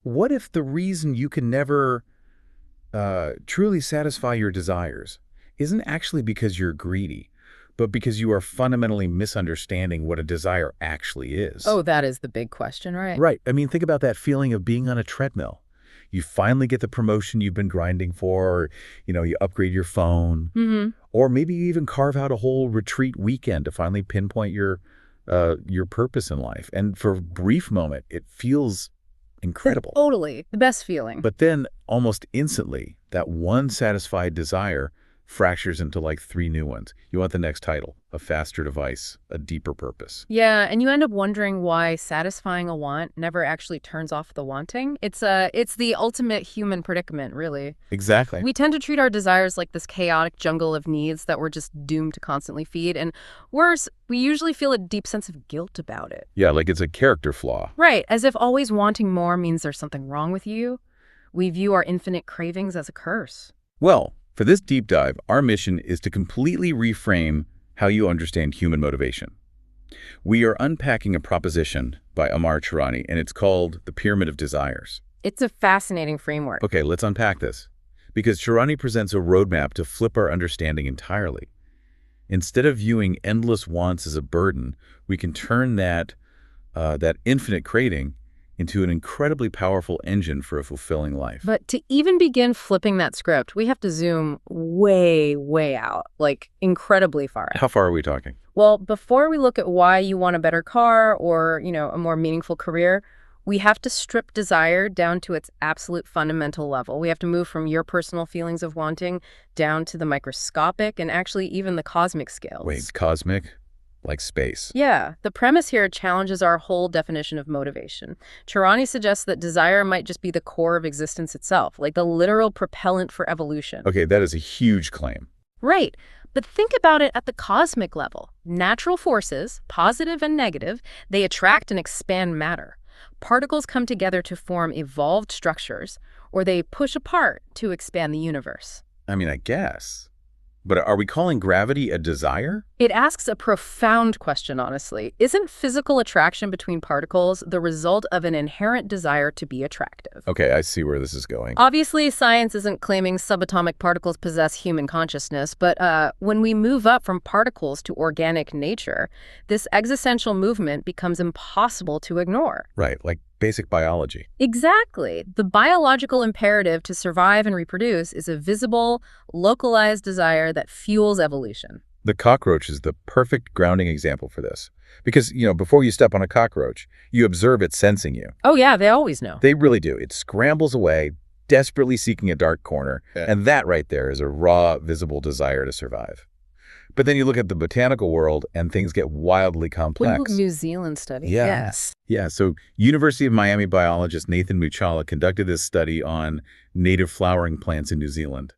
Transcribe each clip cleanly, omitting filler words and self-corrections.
What if the reason you can never truly satisfy your desires isn't actually because you're greedy, but because you are fundamentally misunderstanding what a desire actually is? Oh, that is the big question, right? Right. I mean, think about that feeling of being on a treadmill. You finally get the promotion you've been grinding for, or, you upgrade your phone, Mm-hmm. or maybe you even carve out a whole retreat weekend to finally pinpoint your purpose in life. And for a brief moment, it feels incredible. Totally. The best feeling. But then almost instantly, that one satisfied desire fractures into like three new ones. You want the next title, a faster device, a deeper purpose. Yeah, and you end up wondering why satisfying a want never actually turns off the wanting. It's the ultimate human predicament, really. Exactly. We tend to treat our desires like this chaotic jungle of needs that we're just doomed to constantly feed. And worse, we usually feel a deep sense of guilt about it. Yeah, like it's a character flaw. Right, as if always wanting more means there's something wrong with you. We view our infinite cravings as a curse. Well, for this deep dive, our mission is to completely reframe how you understand human motivation. We are unpacking a proposition by Amar Charani, and it's called the Pyramid of Desires. It's a fascinating framework. Okay, let's unpack this. Because Charani presents a roadmap to flip our understanding entirely. Instead of viewing endless wants as a burden, we can turn that infinite craving into an incredibly powerful engine for a fulfilling life. But to even begin flipping that script, we have to zoom way, way out, like incredibly far out. How far are we talking? Well, before we look at why you want a better car or, a more meaningful career, we have to strip desire down to its absolute fundamental level. We have to move from your personal feelings of wanting down to the microscopic and actually even the cosmic scales. Wait, cosmic? Like space? Yeah, the premise here challenges our whole definition of motivation. Charani suggests that desire might just be the core of existence itself, like the literal propellant for evolution. Okay, that is a huge claim. Right. But think about it at the cosmic level. Natural forces, positive and negative, they attract and expand matter. Particles come together to form evolved structures, or they push apart to expand the universe. I mean, I guess. But are we calling gravity a desire? It asks a profound question, honestly. Isn't physical attraction between particles the result of an inherent desire to be attractive? Okay, I see where this is going. Obviously, science isn't claiming subatomic particles possess human consciousness, but when we move up from particles to organic nature, this existential movement becomes impossible to ignore. Right, like basic biology. Exactly. The biological imperative to survive and reproduce is a visible, localized desire that fuels evolution. The cockroach is the perfect grounding example for this. Because, before you step on a cockroach, you observe it sensing you. Oh yeah, they always know. They really do. It scrambles away, desperately seeking a dark corner, and that right there is a raw, visible desire to survive. But then you look at the botanical world and things get wildly complex. What New Zealand study? Yes. Yeah, so University of Miami biologist Nathan Muchala conducted this study on native flowering plants in New Zealand.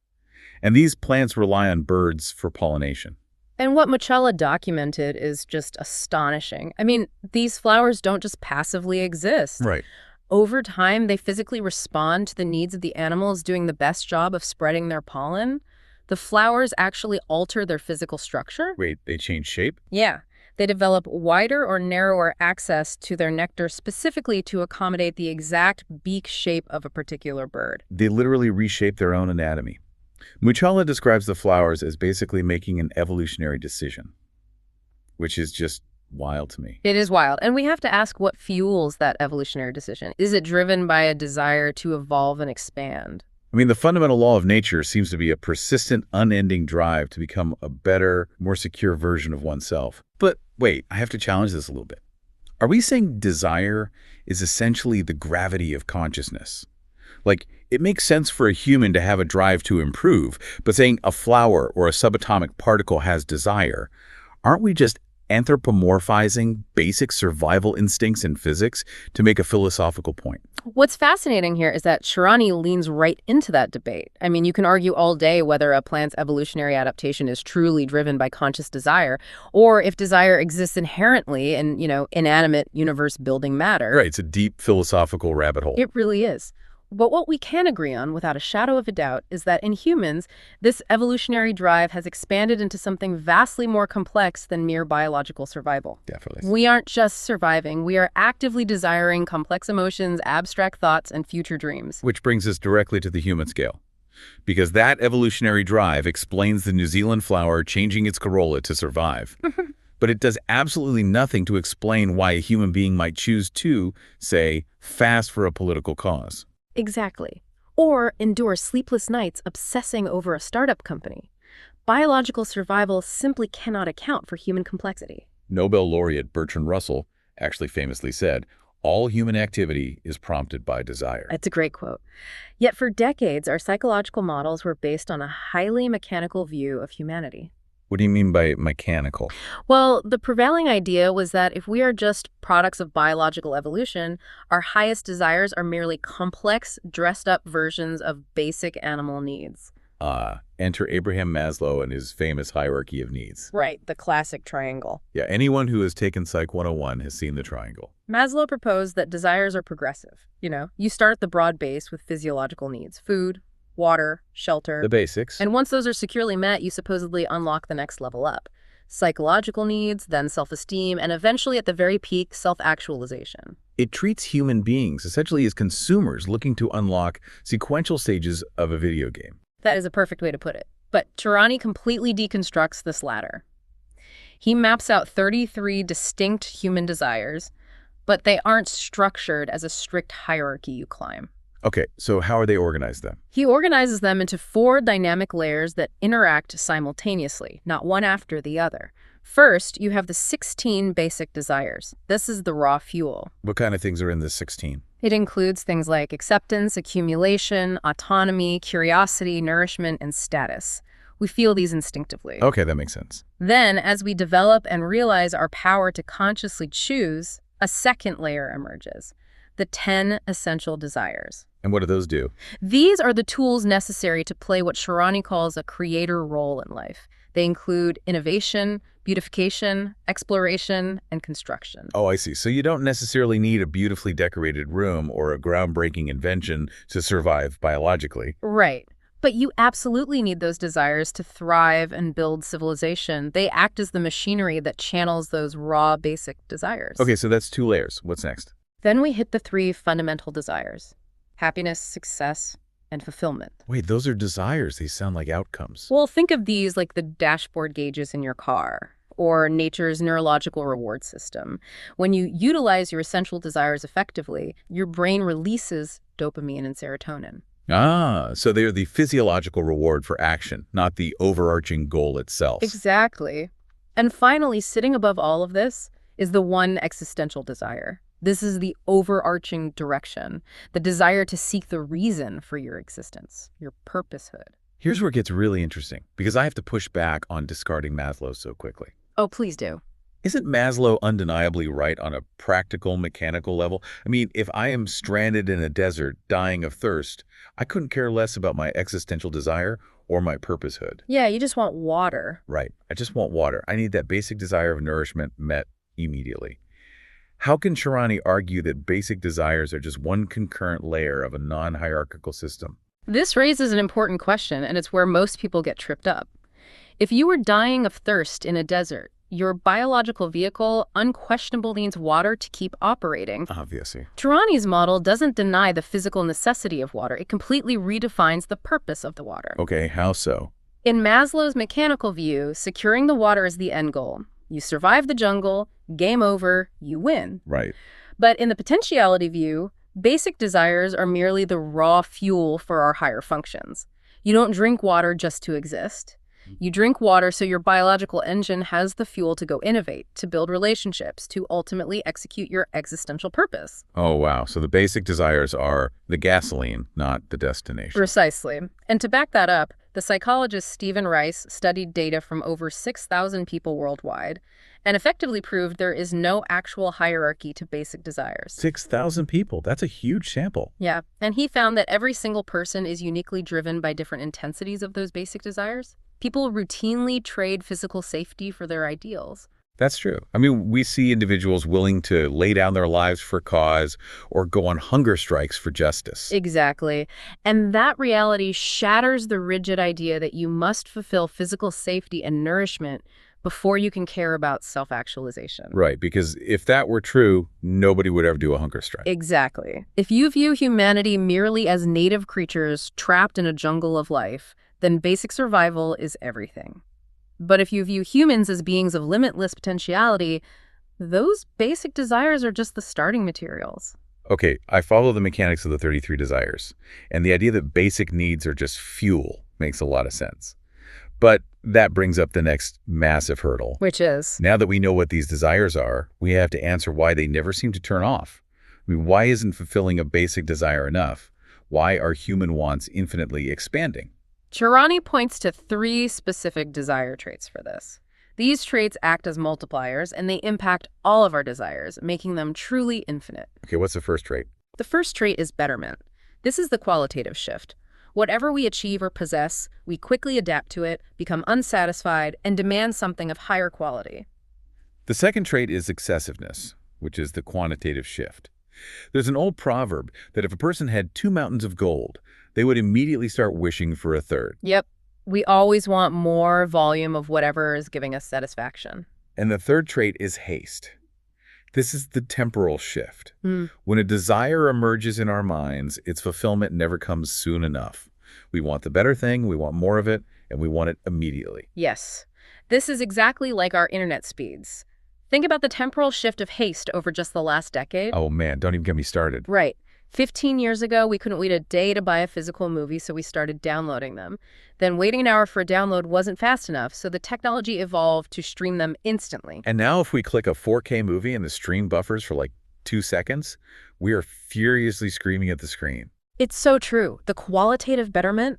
And these plants rely on birds for pollination. And what Muchala documented is just astonishing. I mean, these flowers don't just passively exist. Right. Over time, they physically respond to the needs of the animals doing the best job of spreading their pollen. The flowers actually alter their physical structure. Wait, they change shape? Yeah. They develop wider or narrower access to their nectar specifically to accommodate the exact beak shape of a particular bird. They literally reshape their own anatomy. Muchala describes the flowers as basically making an evolutionary decision, which is just wild to me. It is wild. And we have to ask what fuels that evolutionary decision. Is it driven by a desire to evolve and expand? I mean, the fundamental law of nature seems to be a persistent, unending drive to become a better, more secure version of oneself. But wait, I have to challenge this a little bit. Are we saying desire is essentially the gravity of consciousness? Like, it makes sense for a human to have a drive to improve, but saying a flower or a subatomic particle has desire, aren't we just anthropomorphizing basic survival instincts in physics to make a philosophical point? What's fascinating here is that Charani leans right into that debate. I mean, you can argue all day whether a plant's evolutionary adaptation is truly driven by conscious desire, or if desire exists inherently in, inanimate universe-building matter. Right, it's a deep philosophical rabbit hole. It really is. But what we can agree on, without a shadow of a doubt, is that in humans, this evolutionary drive has expanded into something vastly more complex than mere biological survival. Definitely. We aren't just surviving, we are actively desiring complex emotions, abstract thoughts, and future dreams. Which brings us directly to the human scale. Because that evolutionary drive explains the New Zealand flower changing its corolla to survive. But it does absolutely nothing to explain why a human being might choose to, say, fast for a political cause. Exactly. Or endure sleepless nights obsessing over a startup company. Biological survival simply cannot account for human complexity. Nobel laureate Bertrand Russell actually famously said, "All human activity is prompted by desire." It's a great quote. Yet for decades, our psychological models were based on a highly mechanical view of humanity. What do you mean by mechanical? Well, the prevailing idea was that if we are just products of biological evolution, our highest desires are merely complex, dressed-up versions of basic animal needs. Enter Abraham Maslow and his famous hierarchy of needs. Right, the classic triangle. Yeah, anyone who has taken Psych 101 has seen the triangle. Maslow proposed that desires are progressive. You start at the broad base with physiological needs: food, water, shelter. The basics. And once those are securely met, you supposedly unlock the next level up. Psychological needs, then self-esteem, and eventually at the very peak, self-actualization. It treats human beings essentially as consumers looking to unlock sequential stages of a video game. That is a perfect way to put it. But Tehrani completely deconstructs this latter. He maps out 33 distinct human desires, but they aren't structured as a strict hierarchy you climb. Okay, so how are they organized then? He organizes them into 4 dynamic layers that interact simultaneously, not one after the other. First, you have the 16 basic desires. This is the raw fuel. What kind of things are in this 16? It includes things like acceptance, accumulation, autonomy, curiosity, nourishment, and status. We feel these instinctively. Okay, that makes sense. Then, as we develop and realize our power to consciously choose, a second layer emerges: the 10 essential desires. And what do those do? These are the tools necessary to play what Tehrani calls a creator role in life. They include innovation, beautification, exploration, and construction. Oh, I see. So you don't necessarily need a beautifully decorated room or a groundbreaking invention to survive biologically. Right. But you absolutely need those desires to thrive and build civilization. They act as the machinery that channels those raw, basic desires. Okay, so that's 2 layers. What's next? Then we hit the 3 fundamental desires: happiness, success, and fulfillment. Wait, those are desires. They sound like outcomes. Well, think of these like the dashboard gauges in your car, or nature's neurological reward system. When you utilize your essential desires effectively, your brain releases dopamine and serotonin. So they're the physiological reward for action, not the overarching goal itself. Exactly. And finally, sitting above all of this is the one existential desire. This is the overarching direction, the desire to seek the reason for your existence, your purposehood. Here's where it gets really interesting, because I have to push back on discarding Maslow so quickly. Oh, please do. Isn't Maslow undeniably right on a practical, mechanical level? I mean, if I am stranded in a desert, dying of thirst, I couldn't care less about my existential desire or my purposehood. Yeah, you just want water. Right. I just want water. I need that basic desire of nourishment met immediately. How can Tehrani argue that basic desires are just one concurrent layer of a non-hierarchical system? This raises an important question, and it's where most people get tripped up. If you were dying of thirst in a desert, your biological vehicle unquestionably needs water to keep operating. Obviously. Tehrani's model doesn't deny the physical necessity of water. It completely redefines the purpose of the water. Okay, how so? In Maslow's mechanical view, securing the water is the end goal. You survive the jungle, game over, you win. Right. But in the potentiality view, basic desires are merely the raw fuel for our higher functions. You don't drink water just to exist. You drink water so your biological engine has the fuel to go innovate, to build relationships, to ultimately execute your existential purpose. Oh, wow. So the basic desires are the gasoline, not the destination. Precisely. And to back that up, the psychologist Stephen Rice studied data from over 6,000 people worldwide and effectively proved there is no actual hierarchy to basic desires. 6,000 people. That's a huge sample. Yeah, and he found that every single person is uniquely driven by different intensities of those basic desires. People routinely trade physical safety for their ideals. That's true. I mean, we see individuals willing to lay down their lives for a cause or go on hunger strikes for justice. Exactly. And that reality shatters the rigid idea that you must fulfill physical safety and nourishment before you can care about self-actualization. Right, because if that were true, nobody would ever do a hunger strike. Exactly. If you view humanity merely as native creatures trapped in a jungle of life, then basic survival is everything. But if you view humans as beings of limitless potentiality, those basic desires are just the starting materials. Okay, I follow the mechanics of the 33 desires, and the idea that basic needs are just fuel makes a lot of sense. But that brings up the next massive hurdle. Which is? Now that we know what these desires are, we have to answer why they never seem to turn off. I mean, why isn't fulfilling a basic desire enough? Why are human wants infinitely expanding? Chirani points to 3 specific desire traits for this. These traits act as multipliers, and they impact all of our desires, making them truly infinite. Okay, what's the first trait? The first trait is betterment. This is the qualitative shift. Whatever we achieve or possess, we quickly adapt to it, become unsatisfied, and demand something of higher quality. The second trait is excessiveness, which is the quantitative shift. There's an old proverb that if a person had 2 mountains of gold, they would immediately start wishing for a third. Yep. We always want more volume of whatever is giving us satisfaction. And the third trait is haste. This is the temporal shift. When a desire emerges in our minds, its fulfillment never comes soon enough. We want the better thing, we want more of it, and we want it immediately. Yes. This is exactly like our internet speeds. Think about the temporal shift of haste over just the last decade. Oh man, don't even get me started. Right. 15 years ago, we couldn't wait a day to buy a physical movie, so we started downloading them. Then waiting an hour for a download wasn't fast enough, so the technology evolved to stream them instantly. And now if we click a 4K movie and the stream buffers for like 2 seconds, we are furiously screaming at the screen. It's so true. The qualitative betterment,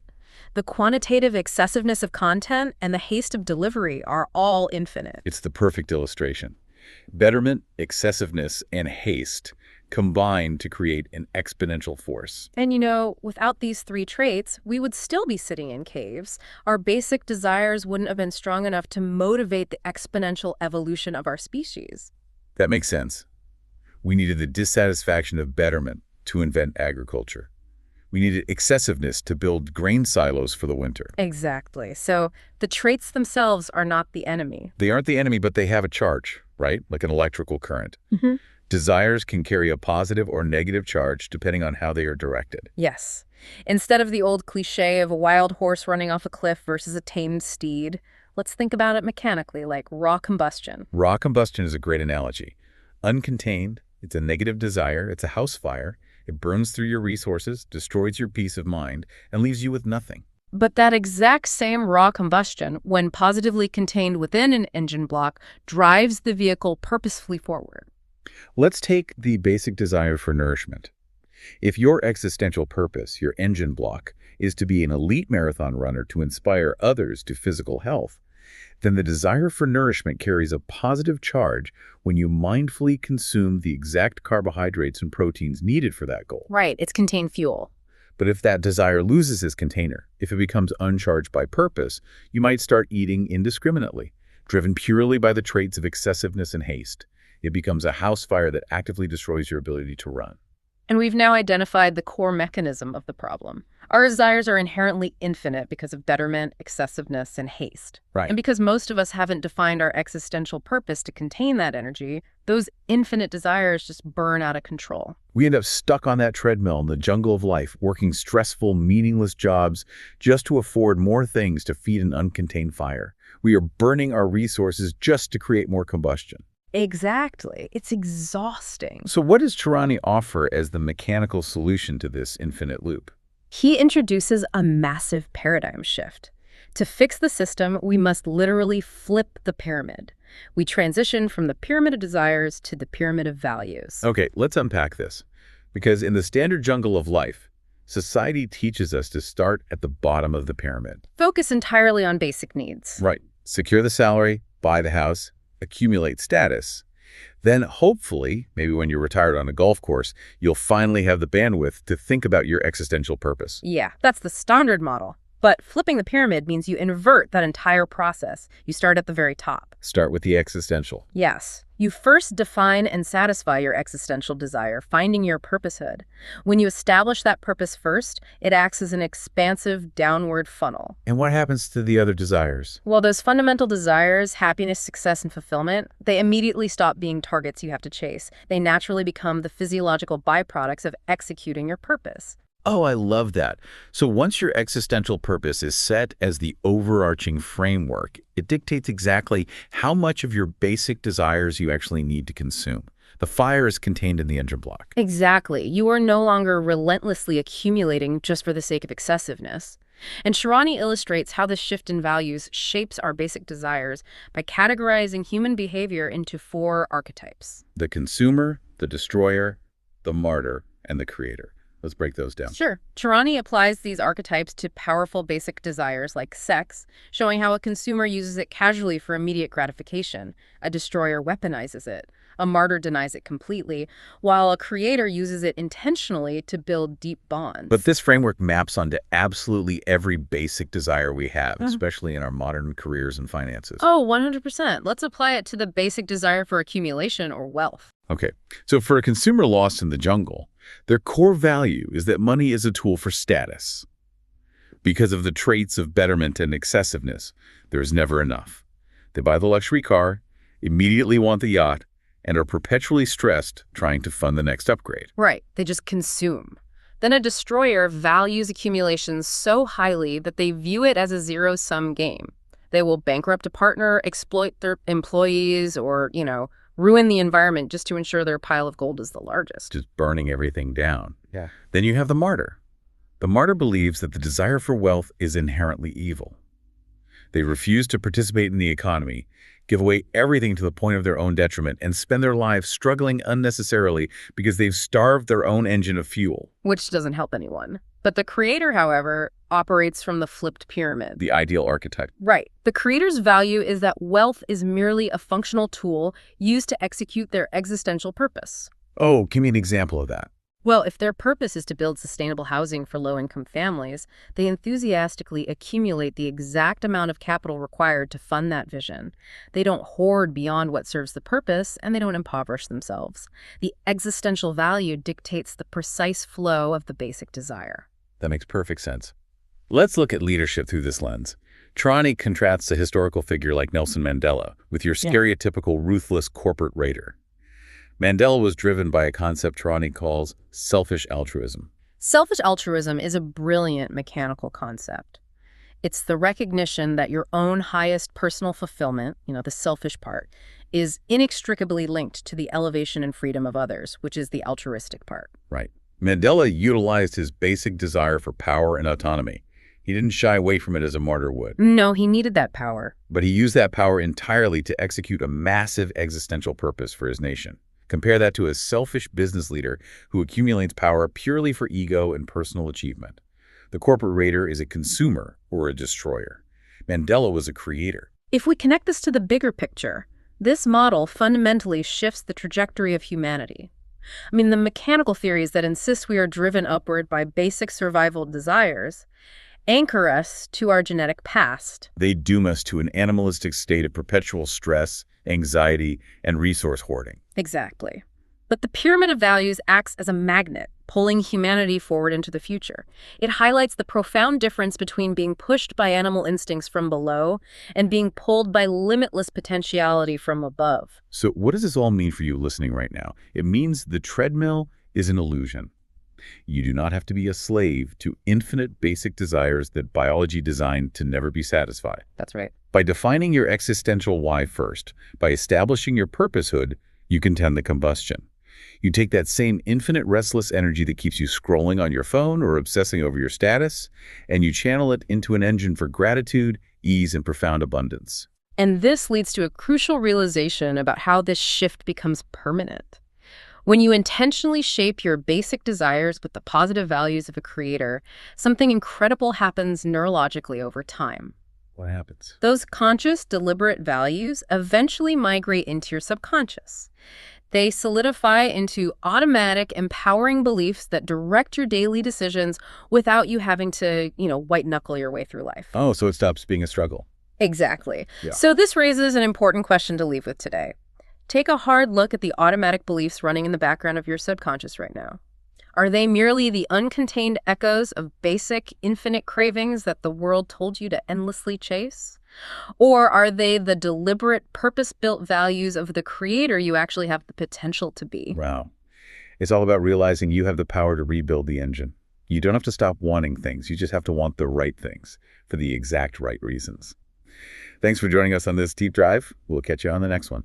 the quantitative excessiveness of content, and the haste of delivery are all infinite. It's the perfect illustration. Betterment, excessiveness, and haste combine to create an exponential force. And without these 3 traits, we would still be sitting in caves. Our basic desires wouldn't have been strong enough to motivate the exponential evolution of our species. That makes sense. We needed the dissatisfaction of betterment to invent agriculture. We needed excessiveness to build grain silos for the winter. Exactly. So the traits themselves are not the enemy. They aren't the enemy, but they have a charge, right? Like an electrical current. Mm-hmm. Desires can carry a positive or negative charge depending on how they are directed. Yes. Instead of the old cliche of a wild horse running off a cliff versus a tamed steed, let's think about it mechanically, like raw combustion. Raw combustion is a great analogy. Uncontained, it's a negative desire, it's a house fire. It burns through your resources, destroys your peace of mind, and leaves you with nothing. But that exact same raw combustion, when positively contained within an engine block, drives the vehicle purposefully forward. Let's take the basic desire for nourishment. If your existential purpose, your engine block, is to be an elite marathon runner to inspire others to physical health, then the desire for nourishment carries a positive charge when you mindfully consume the exact carbohydrates and proteins needed for that goal. Right, it's contained fuel. But if that desire loses its container, if it becomes uncharged by purpose, you might start eating indiscriminately, driven purely by the traits of excessiveness and haste. It becomes a house fire that actively destroys your ability to run. And we've now identified the core mechanism of the problem. Our desires are inherently infinite because of betterment, excessiveness, and haste. Right. And because most of us haven't defined our existential purpose to contain that energy, those infinite desires just burn out of control. We end up stuck on that treadmill in the jungle of life, working stressful, meaningless jobs just to afford more things to feed an uncontained fire. We are burning our resources just to create more combustion. Exactly. It's exhausting. So what does Chirani offer as the mechanical solution to this infinite loop? He introduces a massive paradigm shift. To fix the system, we must literally flip the pyramid. We transition from the pyramid of desires to the pyramid of values. Okay, let's unpack this. Because in the standard jungle of life, society teaches us to start at the bottom of the pyramid. Focus entirely on basic needs. Right. Secure the salary, buy the house, accumulate status. Then hopefully, maybe when you're retired on a golf course, you'll finally have the bandwidth to think about your existential purpose. Yeah, that's the standard model. But flipping the pyramid means you invert that entire process. You start at the very top. Start with the existential. Yes. You first define and satisfy your existential desire, finding your purposehood. When you establish that purpose first, it acts as an expansive downward funnel. And what happens to the other desires? Well, those fundamental desires, happiness, success, and fulfillment, they immediately stop being targets you have to chase. They naturally become the physiological byproducts of executing your purpose. Oh, I love that. So once your existential purpose is set as the overarching framework, it dictates exactly how much of your basic desires you actually need to consume. The fire is contained in the engine block. Exactly. You are no longer relentlessly accumulating just for the sake of excessiveness. And Sharani illustrates how this shift in values shapes our basic desires by categorizing human behavior into 4 archetypes. The consumer, the destroyer, the martyr, and the creator. Let's break those down. Sure. Sharani applies these archetypes to powerful basic desires like sex, showing how a consumer uses it casually for immediate gratification. A destroyer weaponizes it. A martyr denies it completely, while a creator uses it intentionally to build deep bonds. But this framework maps onto absolutely every basic desire we have, especially in our modern careers and finances. Oh, 100%. Let's apply it to the basic desire for accumulation or wealth. Okay, so for a consumer lost in the jungle, their core value is that money is a tool for status. Because of the traits of betterment and excessiveness, there is never enough. They buy the luxury car, immediately want the yacht, and are perpetually stressed trying to fund the next upgrade. Right. They just consume. Then a destroyer values accumulation so highly that they view it as a zero-sum game. They will bankrupt a partner, exploit their employees, or, ruin the environment just to ensure their pile of gold is the largest. Just burning everything down. Yeah. Then you have the martyr. The martyr believes that the desire for wealth is inherently evil. They refuse to participate in the economy, give away everything to the point of their own detriment, and spend their lives struggling unnecessarily because they've starved their own engine of fuel. Which doesn't help anyone. But the creator, however, operates from the flipped pyramid. The ideal archetype. Right. The creator's value is that wealth is merely a functional tool used to execute their existential purpose. Oh, give me an example of that. Well, if their purpose is to build sustainable housing for low-income families, they enthusiastically accumulate the exact amount of capital required to fund that vision. They don't hoard beyond what serves the purpose, and they don't impoverish themselves. The existential value dictates the precise flow of the basic desire. That makes perfect sense. Let's look at leadership through this lens. Sharani contrasts a historical figure like Nelson Mandela with your stereotypical ruthless corporate raider. Mandela was driven by a concept Sharani calls selfish altruism. Selfish altruism is a brilliant mechanical concept. It's the recognition that your own highest personal fulfillment, the selfish part, is inextricably linked to the elevation and freedom of others, which is the altruistic part. Right. Mandela utilized his basic desire for power and autonomy. He didn't shy away from it as a martyr would. No, he needed that power. But he used that power entirely to execute a massive existential purpose for his nation. Compare that to a selfish business leader who accumulates power purely for ego and personal achievement. The corporate raider is a consumer or a destroyer. Mandela was a creator. If we connect this to the bigger picture, this model fundamentally shifts the trajectory of humanity. The mechanical theories that insist we are driven upward by basic survival desires anchor us to our genetic past. They doom us to an animalistic state of perpetual stress, anxiety, and resource hoarding. Exactly. But the pyramid of values acts as a magnet, pulling humanity forward into the future. It highlights the profound difference between being pushed by animal instincts from below and being pulled by limitless potentiality from above. So what does this all mean for you listening right now? It means the treadmill is an illusion. You do not have to be a slave to infinite basic desires that biology designed to never be satisfied. That's right. By defining your existential why first, by establishing your purposehood, you can tend the combustion. You take that same infinite restless energy that keeps you scrolling on your phone or obsessing over your status, and you channel it into an engine for gratitude, ease, and profound abundance. And this leads to a crucial realization about how this shift becomes permanent. When you intentionally shape your basic desires with the positive values of a creator, something incredible happens neurologically over time. What happens? Those conscious, deliberate values eventually migrate into your subconscious. They solidify into automatic, empowering beliefs that direct your daily decisions without you having to, white knuckle your way through life. Oh, so it stops being a struggle. Exactly. Yeah. So this raises an important question to leave with today. Take a hard look at the automatic beliefs running in the background of your subconscious right now. Are they merely the uncontained echoes of basic, infinite cravings that the world told you to endlessly chase? Or are they the deliberate, purpose-built values of the creator you actually have the potential to be? Wow. It's all about realizing you have the power to rebuild the engine. You don't have to stop wanting things. You just have to want the right things for the exact right reasons. Thanks for joining us on this deep dive. We'll catch you on the next one.